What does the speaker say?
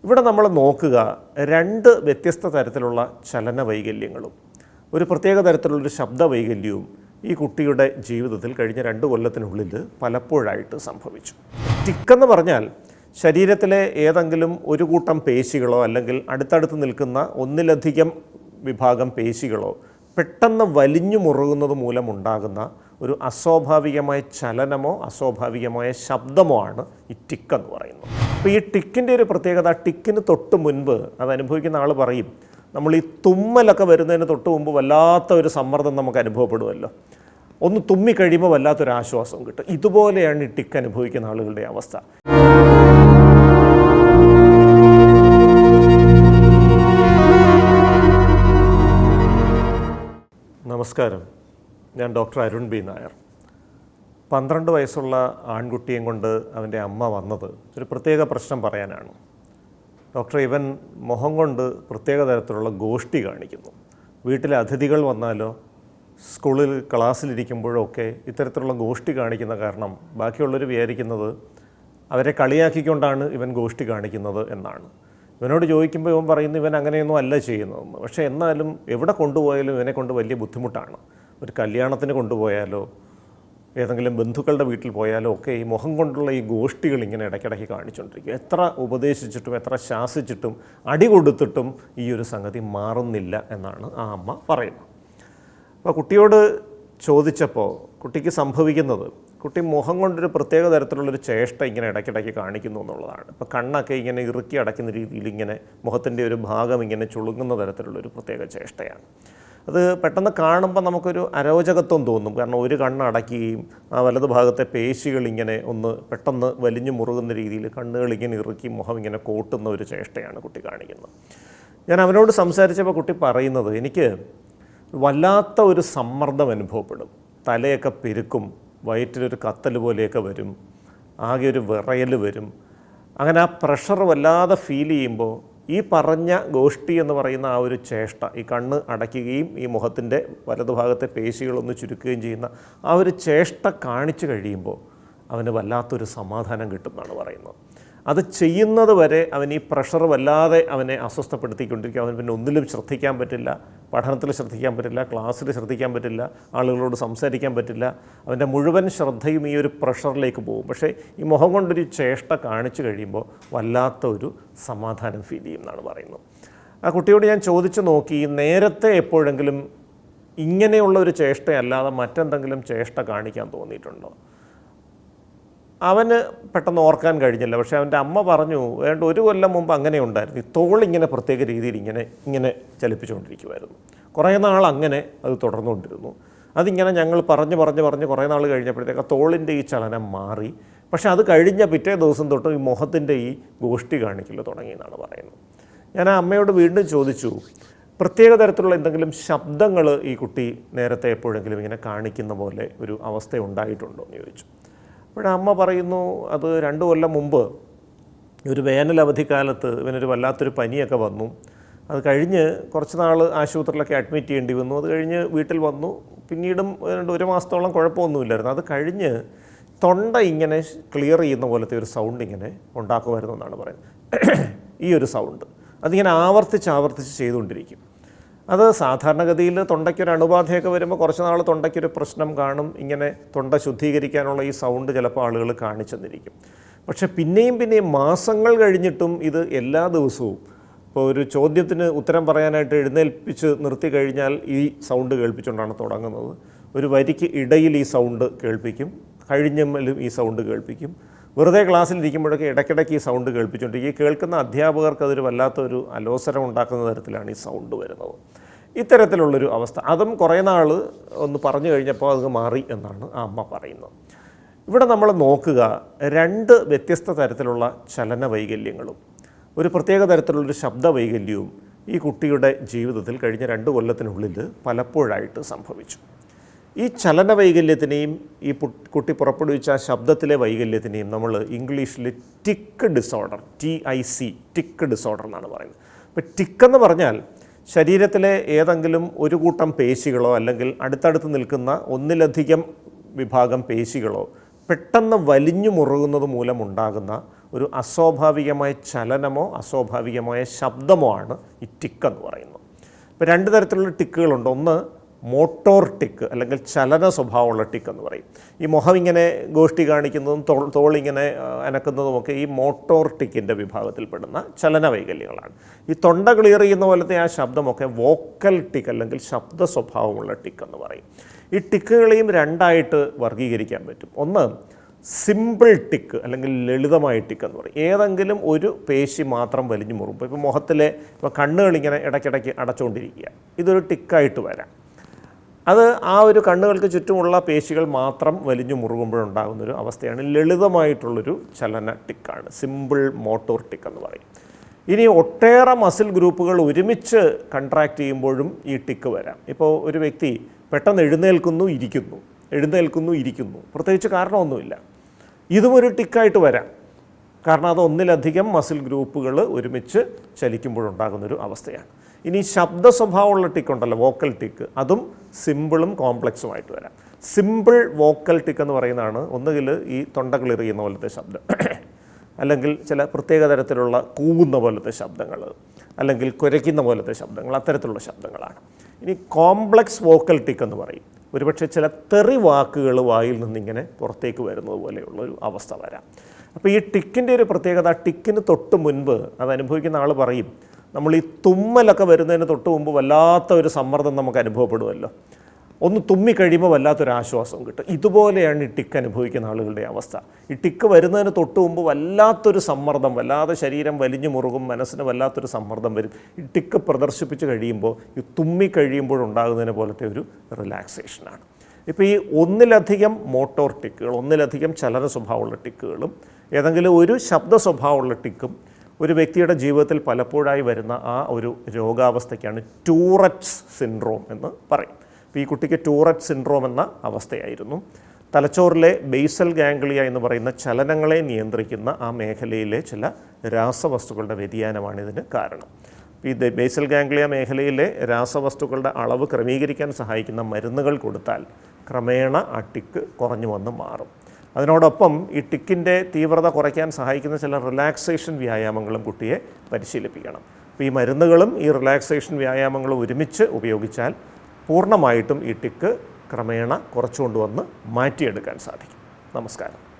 ഇവിടെ നമ്മൾ നോക്കുക രണ്ട് വ്യത്യസ്ത തരത്തിലുള്ള ചലന വൈകല്യങ്ങളും ഒരു പ്രത്യേക തരത്തിലുള്ളൊരു ശബ്ദ വൈകല്യവും ഈ കുട്ടിയുടെ ജീവിതത്തിൽ കഴിഞ്ഞ 2 കൊല്ലത്തിനുള്ളിൽ പലപ്പോഴായിട്ട് സംഭവിച്ചു. ടിക്കെന്ന് പറഞ്ഞാൽ ശരീരത്തിലെ ഏതെങ്കിലും ഒരു കൂട്ടം പേശികളോ അല്ലെങ്കിൽ അടുത്തടുത്ത് നിൽക്കുന്ന ഒന്നിലധികം വിഭാഗം പേശികളോ പെട്ടെന്ന് വലിഞ്ഞു മുറുകുന്നത് മൂലമുണ്ടാകുന്ന ഒരു അസ്വാഭാവികമായ ചലനമോ അസ്വാഭാവികമായ ശബ്ദമോ ആണ് ഈ ടിക്കെന്ന് പറയുന്നത്. അപ്പോൾ ഈ ടിക്കിൻ്റെ ഒരു പ്രത്യേകത, ടിക്കിന് തൊട്ട് മുൻപ് അത് അനുഭവിക്കുന്ന ആൾ പറയും, നമ്മൾ ഈ തുമ്മലൊക്കെ വരുന്നതിന് തൊട്ട് മുമ്പ് വല്ലാത്ത ഒരു സമ്മർദ്ദം നമുക്ക് അനുഭവപ്പെടുമല്ലോ, ഒന്ന് തുമ്മിക്കഴിയുമ്പോൾ വല്ലാത്തൊരു ആശ്വാസം കിട്ടും. ഇതുപോലെയാണ് ഈ ടിക്ക് അനുഭവിക്കുന്ന ആളുകളുടെ അവസ്ഥ. നമസ്കാരം, ഞാൻ ഡോക്ടർ അരുൺ ബി നായർ. 12 വയസ്സുള്ള ആൺകുട്ടിയും കൊണ്ട് അവൻ്റെ അമ്മ വന്നത് ഒരു പ്രത്യേക പ്രശ്നം പറയാനാണ്. ഡോക്ടർ, ഇവൻ മുഖം കൊണ്ട് പ്രത്യേക തരത്തിലുള്ള ഗോഷ്ടി കാണിക്കുന്നു. വീട്ടിലെ അതിഥികൾ വന്നാലോ സ്കൂളിൽ ക്ലാസ്സിലിരിക്കുമ്പോഴോ ഒക്കെ ഇത്തരത്തിലുള്ള ഗോഷ്ടി കാണിക്കുന്ന കാരണം ബാക്കിയുള്ളവർ വിചാരിക്കുന്നത് അവരെ കളിയാക്കിക്കൊണ്ടാണ് ഇവൻ ഗോഷ്ടി കാണിക്കുന്നത് എന്നാണ്. ഇവനോട് ചോദിക്കുമ്പോൾ ഇവൻ പറയുന്നു ഇവൻ അങ്ങനെയൊന്നും അല്ല ചെയ്യുന്നതെന്ന്. പക്ഷേ എന്നാലും എവിടെ കൊണ്ടുപോയാലും ഇവനെ കൊണ്ട് വലിയ ബുദ്ധിമുട്ടാണ്. ഒരു കല്യാണത്തിന് കൊണ്ടുപോയാലോ ഏതെങ്കിലും ബന്ധുക്കളുടെ വീട്ടിൽ പോയാലോ ഒക്കെ ഈ മുഖം കൊണ്ടുള്ള ഈ ഗോഷ്ടികൾ ഇങ്ങനെ ഇടയ്ക്കിടയ്ക്ക് കാണിച്ചുകൊണ്ടിരിക്കും. എത്ര ഉപദേശിച്ചിട്ടും എത്ര ശാസിച്ചിട്ടും അടി കൊടുത്തിട്ടും ഈ ഒരു സംഗതി മാറുന്നില്ല എന്നാണ് ആ അമ്മ പറയുന്നത്. അപ്പോൾ കുട്ടിയോട് ചോദിച്ചപ്പോൾ കുട്ടിക്ക് സംഭവിക്കുന്നത്, കുട്ടി മുഖം കൊണ്ടൊരു പ്രത്യേക തരത്തിലുള്ളൊരു ചേഷ്ട ഇങ്ങനെ ഇടയ്ക്കിടയ്ക്ക് കാണിക്കുന്നു എന്നുള്ളതാണ്. ഇപ്പോൾ കണ്ണൊക്കെ ഇങ്ങനെ ഇറുക്കി അടയ്ക്കുന്ന രീതിയിൽ ഇങ്ങനെ മുഖത്തിൻ്റെ ഒരു ഭാഗം ഇങ്ങനെ ചുളുങ്ങുന്ന തരത്തിലുള്ളൊരു പ്രത്യേക ചേഷ്ടയാണ്. അത് പെട്ടെന്ന് കാണുമ്പോൾ നമുക്കൊരു അരോചകത്വം തോന്നും. കാരണം ഒരു കണ്ണ് അടയ്ക്കുകയും ആ വലതു ഭാഗത്തെ പേശികൾ ഇങ്ങനെ ഒന്ന് പെട്ടെന്ന് വലിഞ്ഞു മുറുകുന്ന രീതിയിൽ കണ്ണുകൾ ഇങ്ങനെ ഇറുക്കി മുഖം ഇങ്ങനെ കോട്ടുന്ന ഒരു ചേഷ്ടയാണ് കുട്ടി കാണിക്കുന്നത്. ഞാൻ അവനോട് സംസാരിച്ചപ്പോൾ കുട്ടി പറയുന്നത്, എനിക്ക് വല്ലാത്ത ഒരു സമ്മർദ്ദം അനുഭവപ്പെടും, തലയൊക്കെ പെരുക്കും, വയറ്റിലൊരു കത്തൽ പോലെയൊക്കെ വരും, ആകെ ഒരു വിറയൽ വരും. അങ്ങനെ ആ പ്രഷർ വല്ലാതെ ഫീൽ ചെയ്യുമ്പോൾ ഈ പറഞ്ഞ ഗോഷ്ടി എന്ന് പറയുന്ന ആ ഒരു ചേഷ്ട, ഈ കണ്ണ് അടയ്ക്കുകയും ഈ മുഖത്തിൻ്റെ വലതുഭാഗത്തെ പേശികളൊന്ന് ചുരുക്കുകയും ചെയ്യുന്ന ആ ഒരു ചേഷ്ട കാണിച്ചു കഴിയുമ്പോൾ അവന് വല്ലാത്തൊരു സമാധാനം കിട്ടുമെന്നാണ് പറയുന്നത്. അത് ചെയ്യുന്നത് വരെ അവൻ ഈ പ്രഷർ വല്ലാതെ അവനെ അസ്വസ്ഥപ്പെടുത്തിക്കൊണ്ടിരിക്കും. അവൻ പിന്നെ ഒന്നിലും ശ്രദ്ധിക്കാൻ പറ്റില്ല, പഠനത്തിൽ ശ്രദ്ധിക്കാൻ പറ്റില്ല, ക്ലാസ്സിൽ ശ്രദ്ധിക്കാൻ പറ്റില്ല, ആളുകളോട് സംസാരിക്കാൻ പറ്റില്ല. അവൻ്റെ മുഴുവൻ ശ്രദ്ധയും ഈ ഒരു പ്രഷറിലേക്ക് പോകും. പക്ഷേ ഈ മുഖം കൊണ്ടൊരു ചേഷ്ട കാണിച്ചു കഴിയുമ്പോൾ വല്ലാത്ത ഒരു സമാധാനം ഫീൽ ചെയ്യും എന്നാണ് പറയുന്നത്. ആ കുട്ടിയോട് ഞാൻ ചോദിച്ചു നോക്കി, നേരത്തെ എപ്പോഴെങ്കിലും ഇങ്ങനെയുള്ള ഒരു ചേഷ്ടയല്ലാതെ മറ്റെന്തെങ്കിലും ചേഷ്ട കാണിക്കാൻ തോന്നിയിട്ടുണ്ടോ? അവന് പെട്ടെന്ന് ഓർക്കാൻ കഴിഞ്ഞില്ല. പക്ഷേ അവൻ്റെ അമ്മ പറഞ്ഞു, വേണ്ട 1 കൊല്ലം മുമ്പ് അങ്ങനെ ഉണ്ടായിരുന്നു. ഈ തോളിങ്ങനെ പ്രത്യേക രീതിയിൽ ഇങ്ങനെ ചലിപ്പിച്ചുകൊണ്ടിരിക്കുമായിരുന്നു. കുറേ നാൾ അങ്ങനെ അത് തുടർന്നുകൊണ്ടിരുന്നു. അതിങ്ങനെ ഞങ്ങൾ പറഞ്ഞ് കുറേ നാൾ കഴിഞ്ഞപ്പോഴത്തേക്ക് ആ തോളിൻ്റെ ഈ ചലനം മാറി. പക്ഷേ അത് കഴിഞ്ഞ പിറ്റേ ദിവസം തൊട്ട് ഈ മുഖത്തിൻ്റെ ഈ ഗോഷ്ടി കാണിക്കൽ തുടങ്ങിയെന്നാണ് പറയുന്നത്. ഞാൻ ആ അമ്മയോട് വീണ്ടും ചോദിച്ചു, പ്രത്യേക തരത്തിലുള്ള എന്തെങ്കിലും ശബ്ദങ്ങൾ ഈ കുട്ടി നേരത്തെ എപ്പോഴെങ്കിലും ഇങ്ങനെ കാണിക്കുന്ന പോലെ ഒരു അവസ്ഥ ഉണ്ടായിട്ടുണ്ടോ എന്ന് ചോദിച്ചു. അപ്പോൾ അമ്മ പറയുന്നു, അത് 2 കൊല്ലം മുമ്പ് ഒരു വേനൽ അവധിക്കാലത്ത് ഇവനൊരു വല്ലാത്തൊരു പനിയൊക്കെ വന്നു. അത് കഴിഞ്ഞ് കുറച്ച് നാൾ ആശുപത്രിയിലൊക്കെ അഡ്മിറ്റ് ചെയ്യേണ്ടി വന്നു. അത് കഴിഞ്ഞ് വീട്ടിൽ വന്നു. പിന്നീടും 1 മാസത്തോളം കുഴപ്പമൊന്നുമില്ലായിരുന്നു. അത് കഴിഞ്ഞ് തൊണ്ട ഇങ്ങനെ ക്ലിയർ ചെയ്യുന്ന പോലത്തെ ഒരു സൗണ്ട് ഇങ്ങനെ ഉണ്ടാക്കുമായിരുന്നു എന്നാണ് പറയുന്നത്. ഈ ഒരു സൗണ്ട് അതിങ്ങനെ ആവർത്തിച്ച് ചെയ്തുകൊണ്ടിരിക്കും. അത് സാധാരണഗതിയിൽ തൊണ്ടയ്ക്കൊരു അണുബാധയൊക്കെ വരുമ്പോൾ കുറച്ച് നാൾ തൊണ്ടയ്ക്കൊരു പ്രശ്നം കാണും. ഇങ്ങനെ തൊണ്ട ശുദ്ധീകരിക്കാനുള്ള ഈ സൗണ്ട് ചിലപ്പോൾ ആളുകൾ കാണിച്ചെന്നിരിക്കും. പക്ഷേ പിന്നെയും മാസങ്ങൾ കഴിഞ്ഞിട്ടും ഇത് എല്ലാ ദിവസവും, ഇപ്പോൾ ഒരു ചോദ്യത്തിന് ഉത്തരം പറയാനായിട്ട് എഴുന്നേൽപ്പിച്ച് നിർത്തി കഴിഞ്ഞാൽ ഈ സൗണ്ട് കേൾപ്പിച്ചുകൊണ്ടാണ് തുടങ്ങുന്നത്. ഒരു വരിക്ക് ഇടയിൽ ഈ സൗണ്ട് കേൾപ്പിക്കും, കഴിഞ്ഞാലും ഈ സൗണ്ട് കേൾപ്പിക്കും. വെറുതെ ക്ലാസ്സിലിരിക്കുമ്പോഴൊക്കെ ഇടയ്ക്കിടയ്ക്ക് ഈ സൗണ്ട് കേൾപ്പിച്ചുകൊണ്ടിരിക്കും. ഈ കേൾക്കുന്ന അധ്യാപകർക്ക് അതൊരു വല്ലാത്തൊരു അലോസരം ഉണ്ടാക്കുന്ന തരത്തിലാണ് ഈ സൗണ്ട് വരുന്നത്. ഇത്തരത്തിലുള്ളൊരു അവസ്ഥ, അതും കുറേ നാൾ ഒന്ന് പറഞ്ഞു കഴിഞ്ഞപ്പോൾ അത് മാറി എന്നാണ് ആ അമ്മ പറയുന്നത്. ഇവിടെ നമ്മൾ നോക്കുക, രണ്ട് വ്യത്യസ്ത തരത്തിലുള്ള ചലന വൈകല്യങ്ങളും ഒരു പ്രത്യേക തരത്തിലുള്ളൊരു ശബ്ദ വൈകല്യവും ഈ കുട്ടിയുടെ ജീവിതത്തിൽ കഴിഞ്ഞ 2 കൊല്ലത്തിനുള്ളിൽ പലപ്പോഴായിട്ട് സംഭവിച്ചു. ഈ ചലന വൈകല്യത്തിനെയും ഈ കുട്ടി പുറപ്പെടുവിച്ച ശബ്ദത്തിലെ വൈകല്യത്തിനെയും നമ്മൾ ഇംഗ്ലീഷിൽ tick disorder, TIC, tick disorder എന്നാണ് പറയുന്നത്. അപ്പോൾ ടിക്കെന്ന് പറഞ്ഞാൽ ശരീരത്തിലെ ഏതെങ്കിലും ഒരു കൂട്ടം പേശികളോ അല്ലെങ്കിൽ അടുത്തടുത്ത് നിൽക്കുന്ന ഒന്നിലധികം വിഭാഗം പേശികളോ പെട്ടെന്ന് വലിഞ്ഞു മുറുകുന്നത് മൂലമുണ്ടാകുന്ന ഒരു അസ്വാഭാവികമായ ചലനമോ അസ്വാഭാവികമായ ശബ്ദമോ ആണ് ഈ ടിക്ക് എന്ന് പറയുന്നത്. ഇപ്പോൾ രണ്ട് തരത്തിലുള്ള ടിക്കുകളുണ്ട്. ഒന്ന് മോട്ടോർ ടിക്ക് അല്ലെങ്കിൽ ചലന സ്വഭാവമുള്ള ടിക്ക് എന്ന് പറയും. ഈ മുഖം ഇങ്ങനെ ഗോഷ്ടി കാണിക്കുന്നതും തോളിങ്ങനെ അനക്കുന്നതുമൊക്കെ ഈ മോട്ടോർ ടിക്കിൻ്റെ വിഭാഗത്തിൽപ്പെടുന്ന ചലന വൈകല്യങ്ങളാണ്. ഈ തൊണ്ട ക്ലിയർ ചെയ്യുന്ന പോലത്തെ ആ ശബ്ദമൊക്കെ വോക്കൽ ടിക്ക് അല്ലെങ്കിൽ ശബ്ദ സ്വഭാവമുള്ള ടിക്ക് എന്ന് പറയും. ഈ ടിക്കുകളെയും രണ്ടായിട്ട് വർഗീകരിക്കാൻ പറ്റും. ഒന്ന് സിമ്പിൾ ടിക്ക് അല്ലെങ്കിൽ ലളിതമായ ടിക്ക് എന്ന് പറയും. ഏതെങ്കിലും ഒരു പേശി മാത്രം വലിഞ്ഞു മുറുകുമ്പോൾ, ഇപ്പോൾ മുഖത്തിലെ കണ്ണുകളിങ്ങനെ ഇടയ്ക്കിടയ്ക്ക് അടച്ചുകൊണ്ടിരിക്കുക, ഇതൊരു ടിക്കായിട്ട് വരാം. അത് ആ ഒരു കണ്ണുകൾക്ക് ചുറ്റുമുള്ള പേശികൾ മാത്രം വലിഞ്ഞു മുറുകുമ്പോഴുണ്ടാകുന്നൊരു അവസ്ഥയാണ് ലളിതമായിട്ടുള്ളൊരു ചലന ടിക്കാണ്, സിമ്പിൾ മോട്ടോർ ടിക്ക് എന്ന് പറയും. ഇനി ഒട്ടേറെ മസിൽ ഗ്രൂപ്പുകൾ ഒരുമിച്ച് കൺട്രാക്റ്റ് ചെയ്യുമ്പോഴും ഈ ടിക്ക് വരാം. ഇപ്പോൾ ഒരു വ്യക്തി പെട്ടെന്ന് എഴുന്നേൽക്കുന്നു ഇരിക്കുന്നു, പ്രത്യേകിച്ച് കാരണമൊന്നുമില്ല, ഇതും ഒരു ടിക്കായിട്ട് വരാം. കാരണം അത് ഒന്നിലധികം മസിൽ ഗ്രൂപ്പുകൾ ഒരുമിച്ച് ചലിക്കുമ്പോഴുണ്ടാകുന്നൊരു അവസ്ഥയാണ്. ഇനി ശബ്ദ സ്വഭാവമുള്ള ടിക്കുണ്ടല്ലോ, വോക്കൽ ടിക്ക്, അതും സിമ്പിളും കോംപ്ലക്സുമായിട്ട് വരാം. സിമ്പിൾ വോക്കൽ ടിക്ക് എന്ന് പറയുന്നതാണ് ഒന്നുകിൽ ഈ തൊണ്ട ക്ലിയർ ചെയ്യുന്ന പോലത്തെ ശബ്ദം, അല്ലെങ്കിൽ ചില പ്രത്യേക തരത്തിലുള്ള കൂവുന്ന പോലത്തെ ശബ്ദങ്ങൾ, അല്ലെങ്കിൽ കുരയ്ക്കുന്ന പോലത്തെ ശബ്ദങ്ങൾ, അത്തരത്തിലുള്ള ശബ്ദങ്ങളാണ്. ഇനി കോംപ്ലക്സ് വോക്കൽ ടിക്ക് എന്ന് പറയും. ഒരുപക്ഷെ ചില തെറി വാക്കുകൾ വായിൽ നിന്നിങ്ങനെ പുറത്തേക്ക് വരുന്നത് പോലെയുള്ള ഒരു അവസ്ഥ വരാം. അപ്പോൾ ഈ ടിക്കിൻ്റെ ഒരു പ്രത്യേകത, ടിക്കിന് തൊട്ട് മുൻപ് അത് അനുഭവിക്കുന്ന ആൾ പറയും, നമ്മൾ ഈ തുമ്മലൊക്കെ വരുന്നതിന് തൊട്ട് മുമ്പ് വല്ലാത്ത ഒരു സമ്മർദ്ദം നമുക്ക് അനുഭവപ്പെടുമല്ലോ, ഒന്ന് തുമ്മിക്കഴിയുമ്പോൾ വല്ലാത്തൊരു ആശ്വാസം കിട്ടും. ഇതുപോലെയാണ് ഈ ടിക്ക് അനുഭവിക്കുന്ന ആളുകളുടെ അവസ്ഥ. ഈ ടിക്ക് വരുന്നതിന് തൊട്ട് മുമ്പ് വല്ലാത്തൊരു സമ്മർദ്ദം, വല്ലാതെ ശരീരം വലിഞ്ഞു മുറുകും, മനസ്സിന് വല്ലാത്തൊരു സമ്മർദ്ദം വരും. ഈ ടിക്ക് പ്രദർശിപ്പിച്ച് കഴിയുമ്പോൾ ഈ തുമ്മിക്കഴിയുമ്പോഴുണ്ടാകുന്നതിനെ പോലത്തെ ഒരു റിലാക്സേഷനാണ്. ഇപ്പോൾ ഈ ഒന്നിലധികം മോട്ടോർ ടിക്കുകൾ, ഒന്നിലധികം ചലന സ്വഭാവമുള്ള ടിക്കുകളും ഏതെങ്കിലും ഒരു ശബ്ദ സ്വഭാവമുള്ള ടിക്കും ഒരു വ്യക്തിയുടെ ജീവിതത്തിൽ പലപ്പോഴായി വരുന്ന ആ ഒരു രോഗാവസ്ഥയ്ക്കാണ് ടൂററ്റ്സ് സിൻഡ്രോം എന്ന് പറയും. അപ്പോൾ ഈ കുട്ടിക്ക് ടൂററ്റ് സിൻഡ്രോം എന്ന അവസ്ഥയായിരുന്നു. തലച്ചോറിലെ ബേസൽ ഗാംഗ്ലിയ എന്ന് പറയുന്ന ചലനങ്ങളെ നിയന്ത്രിക്കുന്ന ആ മേഖലയിലെ ചില രാസവസ്തുക്കളുടെ വ്യതിയാനമാണ് ഇതിന് കാരണം. ഈ ബേസൽ ഗാംഗ്ലിയ മേഖലയിലെ രാസവസ്തുക്കളുടെ അളവ് ക്രമീകരിക്കാൻ സഹായിക്കുന്ന മരുന്നുകൾ കൊടുത്താൽ ക്രമേണ ആ ടിക്ക് കുറഞ്ഞു വന്ന് മാറും. അതിനോടൊപ്പം ഈ ടിക്കിൻ്റെ തീവ്രത കുറയ്ക്കാൻ സഹായിക്കുന്ന ചില റിലാക്സേഷൻ വ്യായാമങ്ങളും കുട്ടിയെ പരിശീലിപ്പിക്കണം. അപ്പോൾ ഈ മരുന്നുകളും ഈ റിലാക്സേഷൻ വ്യായാമങ്ങളും ഒരുമിച്ച് ഉപയോഗിച്ചാൽ പൂർണ്ണമായിട്ടും ഈ ടിക്ക് ക്രമേണ കുറച്ചുകൊണ്ടുവന്ന് മാറ്റിയെടുക്കാൻ സാധിക്കും. നമസ്കാരം.